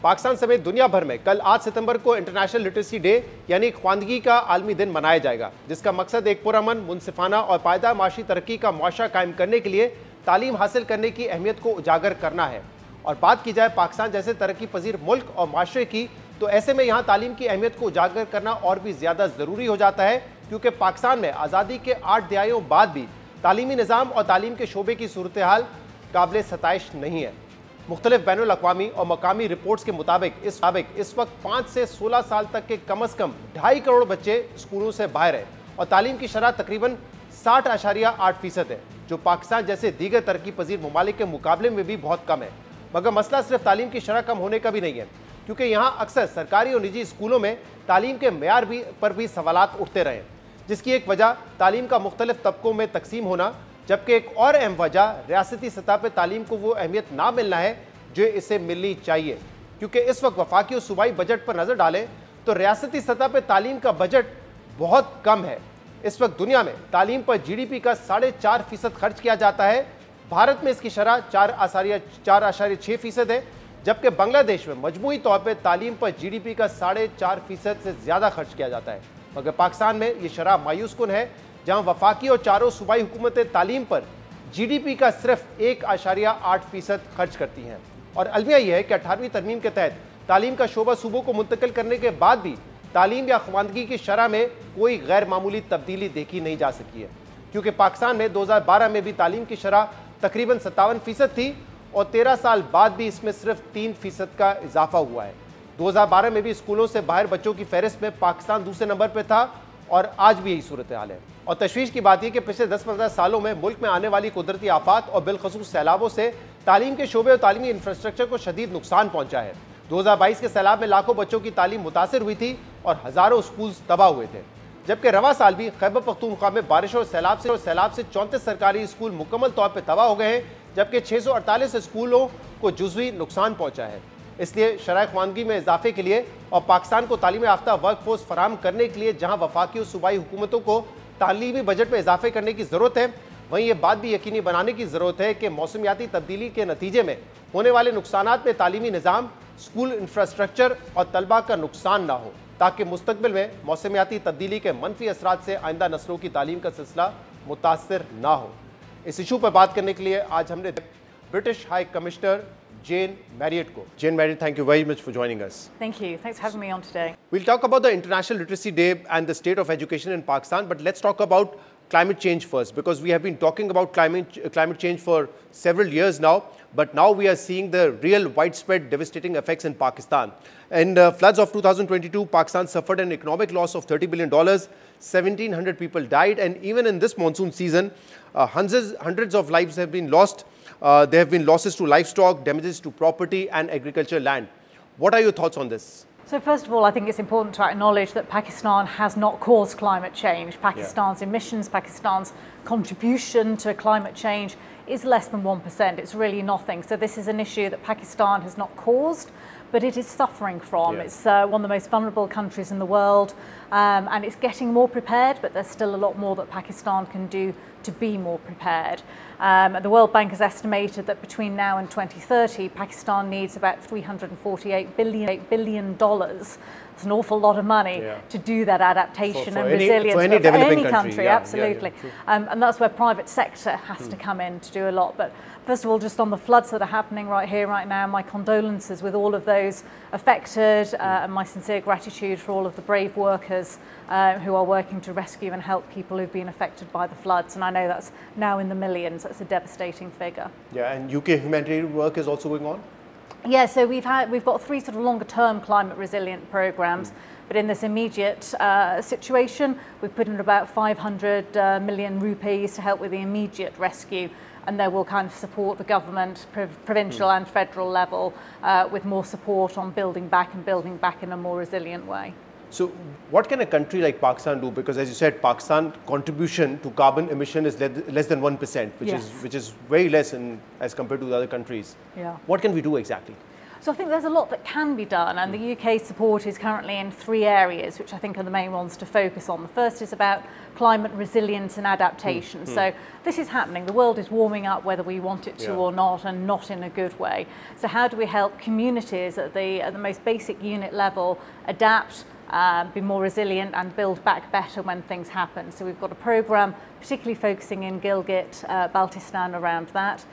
पाकिस्तान समेत दुनिया भर में कल 8 सितंबर को इंटरनेशनल लिटरेसी डे यानी ख्वानदगी का आलमी दिन मनाया जाएगा, जिसका मकसद एक पुरअमन, मुनसिफाना और पायदार माशी तरक्की का मुआशरा कायम करने के लिए तालीम हासिल करने की अहमियत को उजागर करना है। और बात की जाए पाकिस्तान जैसे तरक्की पजीर मुल्क और माशरे की, तो ऐसे में यहाँ तालीम की अहमियत को उजागर करना और भी ज़्यादा ज़रूरी हो जाता है, क्योंकि पाकिस्तान में आज़ादी के 8 दहाइयों बाद भी तालीमी निज़ाम और तालीम के शोबे की सूरत हाल काबिल सताइश नहीं है। मुख्तलिफ बैनुल अक़वामी और मकामी रिपोर्ट्स के मुताबिक इस वक्त 5 से 16 साल तक के कम अज़ कम 2.5 करोड़ बच्चे स्कूलों से बाहर हैं और तालीम की शरह तकरीबन 60.8% है, जो पाकिस्तान जैसे दीगर तरक्की पजीर ममालिक के मुकाबले में भी बहुत कम है। मगर मसला सिर्फ तालीम की शरह कम होने का भी नहीं है, क्योंकि यहाँ अक्सर सरकारी और निजी स्कूलों में तालीम के मेयार पर भी सवालात उठते रहे, जिसकी एक वजह तालीम का मुख्तलिफ तबकों में तकसीम होना, जबकि एक और अहम वजह रियासती सतह पर तालीम को वो अहमियत ना मिलना है जो इसे मिलनी चाहिए। क्योंकि इस वक्त वफाकी और सूबाई बजट पर नज़र डालें तो रियासती सतह पर तालीम का बजट बहुत कम है। इस वक्त दुनिया में तालीम पर GDP का 4.5% खर्च किया जाता है। भारत में इसकी शरह 4.6% है, जबकि बांग्लादेश में मजमूई तौर पर तालीम पर GDP का 4.5% से ज़्यादा खर्च किया जाता है। मगर पाकिस्तान में ये शरह मायूस कुन है, जहाँ वफाकी और चारों सूबाई हुकूमतें तालीम पर GDP का सिर्फ 1.8% खर्च करती हैं। और अलमिया यह है कि 18वीं तरमीम के तहत तालीम का शोबा सूबों को मुंतकिल करने के बाद भी तालीम या ख्वानदगी की शरह में कोई गैर मामूली तब्दीली देखी नहीं जा सकी है, क्योंकि पाकिस्तान में 2012 में भी तालीम की शरह तकरीबन 57% थी और 13 साल बाद भी इसमें सिर्फ 3% का इजाफा हुआ है। 2012 में भी स्कूलों से बाहर बच्चों की फहरिस्त में पाकिस्तान दूसरे नंबर पर था और आज भी यही सूरत हाल है। और तशवीश की बात यह कि पिछले 10-15 सालों में मुल्क में आने वाली कुदरती आफात और बिलखसूस सैलाबों से तालीम के शोबे और तालीमी इंफ्रास्ट्रक्चर को शदीद नुकसान पहुंचा है। 2022 के सैलाब में लाखों बच्चों की तालीम मुतासिर हुई थी और हज़ारों स्कूल तबाह हुए थे, जबकि रवा साल भी खैबर पख्तूनख्वा में बारिश और सैलाब से 34 सरकारी स्कूल मुकम्मल तौर पर तबाह हो गए हैं, जबकि 648 स्कूलों को जुज़वी नुकसान पहुँचा है। इसलिए शरह ख्वानदगी में इजाफे के लिए और पाकिस्तान को तालीम याफ्ता वर्क फोर्स फराहम करने के लिए जहाँ वफाकी और सूबाई हुकूमतों को तालीमी बजट में इजाफे करने की ज़रूरत है, वहीं ये बात भी यकीनी बनाने की ज़रूरत है कि मौसमियाती तब्दीली के नतीजे में होने वाले नुकसानात में तालीमी निज़ाम, स्कूल इंफ्रास्ट्रक्चर और तलबा का नुकसान ना हो, ताकि मुस्तकबिल में मौसमियाती तब्दीली के मनफी असरात से आइंदा नस्लों की तालीम का सिलसिला मुतासिर ना हो। इस इशू पर बात करने के लिए आज हमने British high commissioner Jane Marriott को। Jane Marriott, thank you very much for joining us. Thank you. Thanks for having me on today. We'll talk about the International Literacy Day and the state of education in Pakistan, but let's talk about climate change first, because we have been talking about climate change for several years now, but now we are seeing the real widespread devastating effects in Pakistan. In the floods of 2022, Pakistan suffered an economic loss of $30 billion, 1,700 people died, and even in this monsoon season, hundreds of lives have been lost. There have been losses to livestock, damages to property and agricultural land. What are your thoughts on this? So first of all, I think it's important to acknowledge that Pakistan has not caused climate change. Pakistan's emissions, Pakistan's contribution to climate change is less than 1%. It's really nothing. So this is an issue that Pakistan has not caused, but it is suffering from. Yeah. It's one of the most vulnerable countries in the world, and it's getting more prepared, but there's still a lot more that Pakistan can do to be more prepared. The World Bank has estimated that between now and 2030, Pakistan needs about $348 billion. It's an awful lot of money to do that adaptation and resilience for any developing country. Absolutely. And that's where private sector has to come in to do a lot. But first of all, just on the floods that are happening right here, right now, my condolences with all of those affected, and my sincere gratitude for all of the brave workers who are working to rescue and help people who've been affected by the floods. And I know that's now in the millions. That's a devastating figure. Yeah, and UK humanitarian work is also going on? Yeah, so we've got 3 sort of longer term climate resilient programs, but in this immediate situation, we've put in about 500 million rupees to help with the immediate rescue, and then we'll kind of support the government, provincial and federal level, with more support on building back in a more resilient way. So what can a country like Pakistan do? Because as you said, Pakistan's contribution to carbon emission is less than 1%, which is very less as compared to the other countries. Yeah. What can we do exactly? So I think there's a lot that can be done, and the UK support is currently in 3 areas, which I think are the main ones to focus on. The first is about climate resilience and adaptation. So this is happening. The world is warming up whether we want it to or not, and not in a good way. So how do we help communities at the most basic unit level adapt, be more resilient and build back better when things happen? So we've got a programme particularly focusing in Gilgit, Baltistan around that.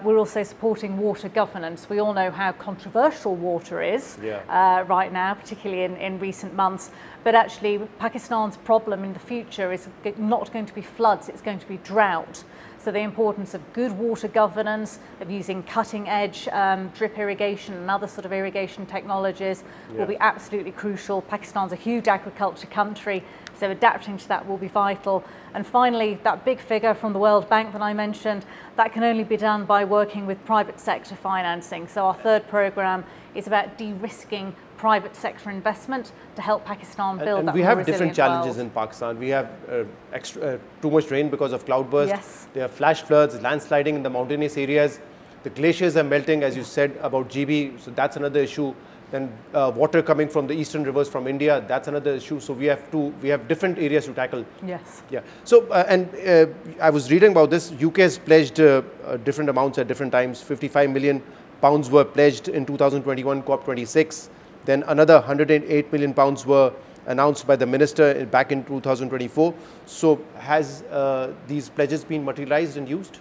We're also supporting water governance. We all know how controversial water is right now, particularly in recent months. But actually, Pakistan's problem in the future is not going to be floods, it's going to be drought. So the importance of good water governance, of using cutting-edge drip irrigation and other sort of irrigation technologies will be absolutely crucial. Pakistan's a huge agriculture country, so adapting to that will be vital. And finally, that big figure from the World Bank that I mentioned, that can only be done by working with private sector financing. So our third programme is about de-risking private sector investment to help Pakistan build that more resilient world. We have different challenges in Pakistan. We have too much rain because of cloudburst. Yes. There are flash floods, landsliding in the mountainous areas. The glaciers are melting, as you said about GB, so that's another issue. Then water coming from the eastern rivers from India, that's another issue. So we have different areas to tackle. Yes. Yeah. So I was reading about this. UK has pledged different amounts at different times. 55 million pounds were pledged in 2021 COP26. Then another 108 million pounds were announced by the minister back in 2024. So has these pledges been materialized and used?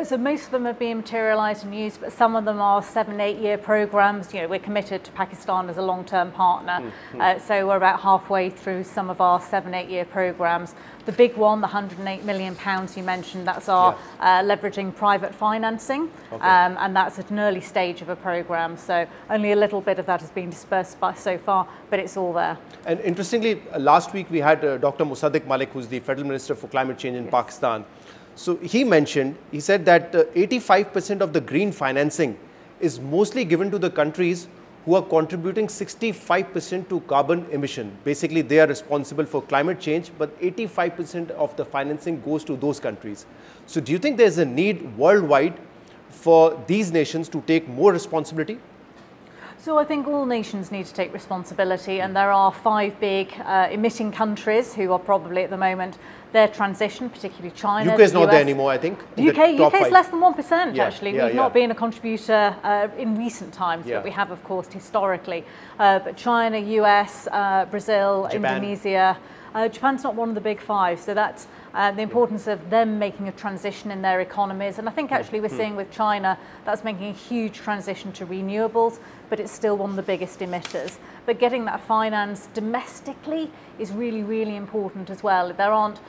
So most of them have been materialised and used, but some of them are 7-8 year programmes. You know, we're committed to Pakistan as a long-term partner, so we're about halfway through some of our 7-8 year programmes. The big one, the 108 million pounds you mentioned, that's our leveraging private financing, and that's at an early stage of a programme. So only a little bit of that has been dispersed so far, but it's all there. And interestingly, last week we had Dr. Masood Malik, who's the Federal Minister for Climate Change in Pakistan. So he said that 85% of the green financing is mostly given to the countries who are contributing 65% to carbon emission. Basically, they are responsible for climate change, but 85% of the financing goes to those countries. So do you think there's a need worldwide for these nations to take more responsibility? So I think all nations need to take responsibility, and there are 5 big emitting countries who are probably at the moment their transition, particularly China. UK is not there anymore, I think. UK is less than 1% actually. We've not been a contributor in recent times, but we have, of course, historically. But China, US, Brazil, Japan. Indonesia. Japan's not one of the big 5, so that's the importance of them making a transition in their economies. And I think actually we're seeing with China, that's making a huge transition to renewables, but it's still one of the biggest emitters. But getting that finance domestically is really, really important as well. There aren't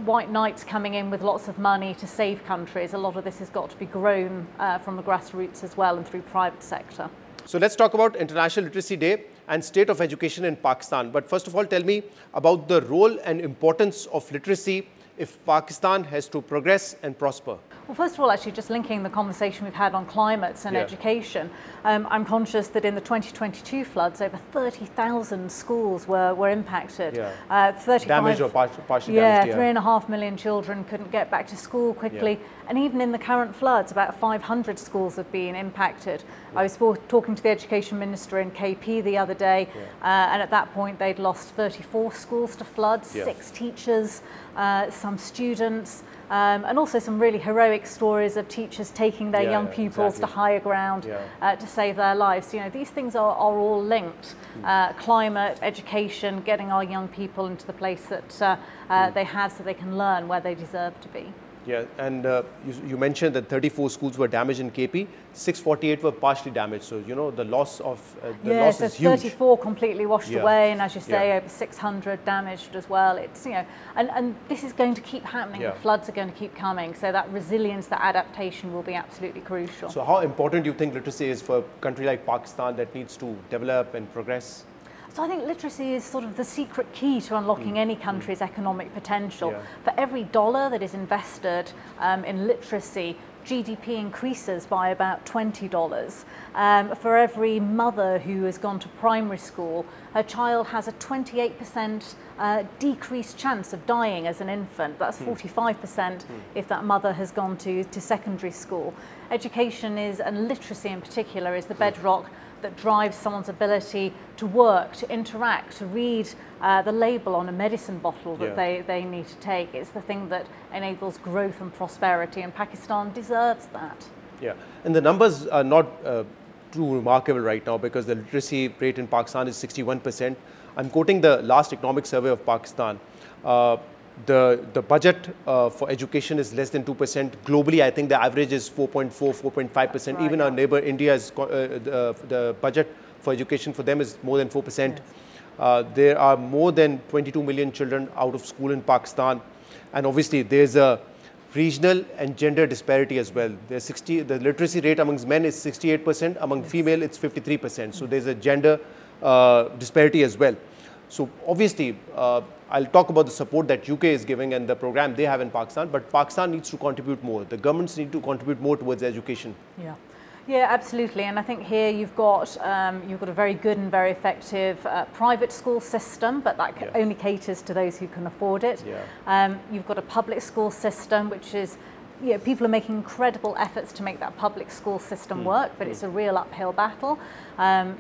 white knights coming in with lots of money to save countries. A lot of this has got to be grown from the grassroots as well and through private sector. So let's talk about International Literacy Day and state of education in Pakistan. But first of all, tell me about the role and importance of literacy if Pakistan has to progress and prosper. Well, first of all, actually, just linking the conversation we've had on climates and education, I'm conscious that in the 2022 floods, over 30,000 schools were impacted. Damaged or partially damaged. 3.5 million children couldn't get back to school quickly. And even in the current floods, about 500 schools have been impacted. I was talking to the Education Minister in KP the other day, and at that point they'd lost 34 schools to floods, 6 teachers, some students, and also some really heroic stories of teachers taking their young pupils to higher ground to save their lives. You know, these things are all linked. Climate, education, getting our young people into the place that they have so they can learn where they deserve to be. Yeah, and you mentioned that 34 schools were damaged in KP, 648 were partially damaged. So, you know, the loss of loss is huge. 34 completely washed away, and as you say, over 600 damaged as well. It's, you know, and this is going to keep happening. The floods are going to keep coming. So that resilience, that adaptation will be absolutely crucial. So how important do you think literacy is for a country like Pakistan that needs to develop and progress? So I think literacy is sort of the secret key to unlocking any country's economic potential. For every dollar that is invested in literacy, GDP increases by about $20. For every mother who has gone to primary school, her child has a 28% decreased chance of dying as an infant. That's 45% if that mother has gone to secondary school. Education is, and literacy in particular, is the bedrock that drives someone's ability to work, to interact, to read the label on a medicine bottle that they need to take. It's the thing that enables growth and prosperity, and Pakistan deserves that. Yeah, and the numbers are not too remarkable right now, because the literacy rate in Pakistan is 61%. I'm quoting the last economic survey of Pakistan. The budget for education is less than 2%. Globally, I think the average is 4.4, 4.5%. Right. Even our neighbor India, the budget for education for them is more than 4%. Yes. There are more than 22 million children out of school in Pakistan. And obviously, there's a regional and gender disparity as well. The literacy rate amongst men is 68%, among female it's 53%. So there's a gender disparity as well. So obviously, I'll talk about the support that UK is giving and the program they have in Pakistan, but Pakistan needs to contribute more. The governments need to contribute more towards education. Yeah. Yeah, absolutely. And I think here you've got a very good and very effective private school system, but that only caters to those who can afford it. Yeah. You've got a public school system, which is, people are making incredible efforts to make that public school system work, but it's a real uphill battle.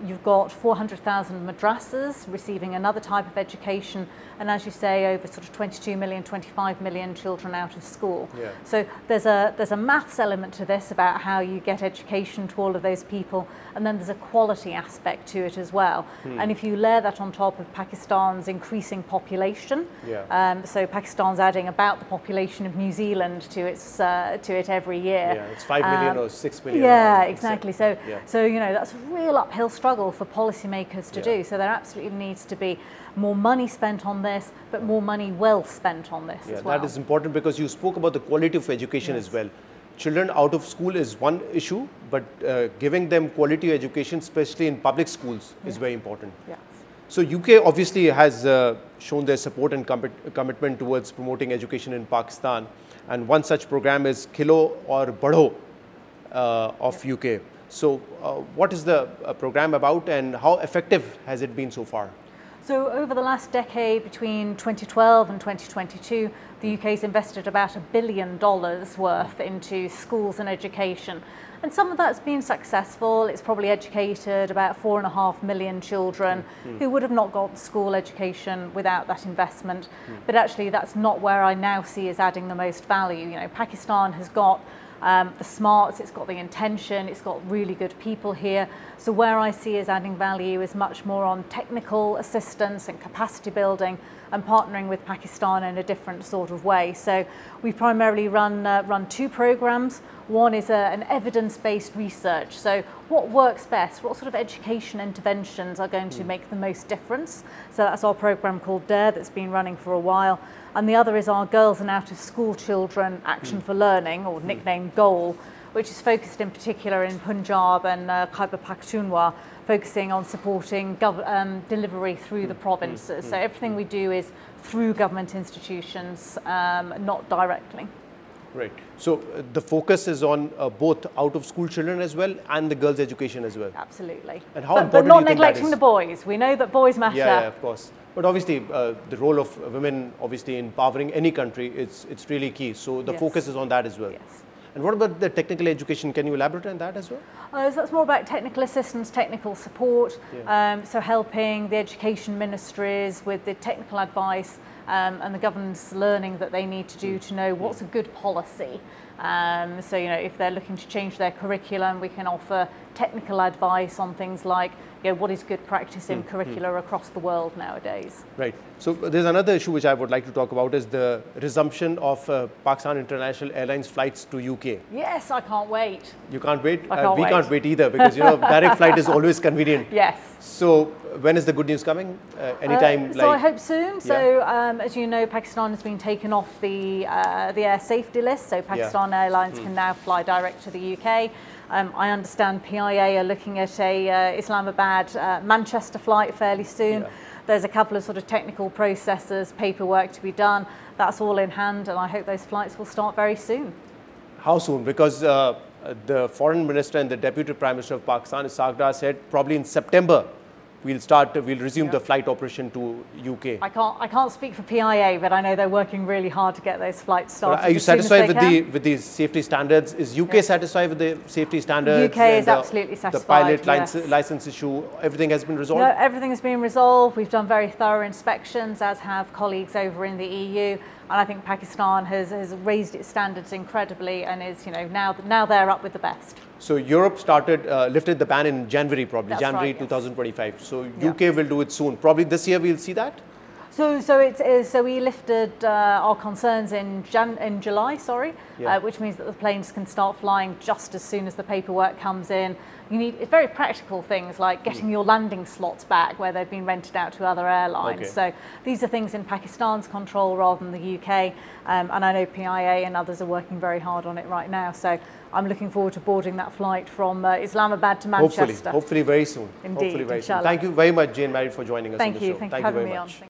You've got 400,000 madrasas receiving another type of education, and as you say, over sort of 22 million, 25 million children out of school. Yeah. So there's a maths element to this about how you get education to all of those people, and then there's a quality aspect to it as well. And if you layer that on top of Pakistan's increasing population, so Pakistan's adding about the population of New Zealand to it every year. Yeah, it's 5 million or 6 million. Yeah, exactly. So that's a real uphill struggle for policymakers to do. So there absolutely needs to be more money spent on this, but more money well spent on this as well. That is important, because you spoke about the quality of education as well. Children out of school is one issue, but giving them quality education, especially in public schools, is very important. Yeah. So UK obviously has shown their support and commitment towards promoting education in Pakistan, and one such program is Khilo or Badho of UK. So what is the program about, and how effective has it been so far? So over the last decade, between 2012 and 2022, the UK's invested about $1 billion worth into schools and education. And some of that's been successful. It's probably educated about 4.5 million children who would have not got school education without that investment. But actually, that's not where I now see as adding the most value. Pakistan has got the smarts, it's got the intention, it's got really good people here. So where I see as adding value is much more on technical assistance and capacity building and partnering with Pakistan in a different sort of way. So we primarily run two programs. One is an evidence-based research. So what works best? What sort of education interventions are going to make the most difference? So that's our program called ED-DA that's been running for a while. And the other is our Girls and Out of School Children Action for Learning, or nicknamed GOAL, which is focused in particular in Punjab and Khyber Pakhtunkhwa, focusing on supporting delivery through the provinces. So everything we do is through government institutions, not directly. Right. So the focus is on both out-of-school children as well and the girls' education as well. Absolutely. And how important but not do you think neglecting the boys. We know that boys matter. Yeah, of course. But obviously, the role of women, obviously, in empowering any country, it's really key. So the focus is on that as well. Yes. And what about the technical education? Can you elaborate on that as well? So that's more about technical assistance, technical support. Yeah. So helping the education ministries with the technical advice and the government's learning that they need to do to know what's a good policy. So, if they're looking to change their curriculum, we can offer technical advice on things like, what is good practice in curricula across the world nowadays. Right. So there's another issue which I would like to talk about, is the resumption of Pakistan International Airlines flights to UK. Yes, I can't wait. You can't wait? I can't we wait. Can't wait either, because direct flight is always convenient. Yes. So when is the good news coming? Anytime? So I hope soon. So as you know, Pakistan has been taken off the air safety list. So Pakistan Airlines can now fly direct to the UK. I understand PIA are looking at a Islamabad-Manchester flight fairly soon. Yeah. There's a couple of sort of technical processes, paperwork to be done. That's all in hand, and I hope those flights will start very soon. How soon? Because the foreign minister and the deputy prime minister of Pakistan, Sardar, said probably in September we'll resume the flight operation to UK. I can't speak for PIA, but I know they're working really hard to get those flights started. Are you satisfied with the safety standards? Is UK satisfied with the safety standards? UK is absolutely satisfied. The pilot license issue, everything has been resolved? No, everything has been resolved. We've done very thorough inspections, as have colleagues over in the EU. And I think Pakistan has raised its standards incredibly and is, now they're up with the best. So Europe lifted the ban in January, probably. That's January right, 2025. So UK will do it soon. Probably this year we'll see that? So we lifted our concerns in July, which means that the planes can start flying just as soon as the paperwork comes in. You need very practical things like getting your landing slots back where they've been rented out to other airlines. Okay. So these are things in Pakistan's control rather than the UK. And I know PIA and others are working very hard on it right now. So I'm looking forward to boarding that flight from Islamabad to Manchester. Hopefully very soon. Indeed, Hopefully very soon. inshallah. Thank you very much, Jane Mary, for joining us on the show. Thank you for having me on.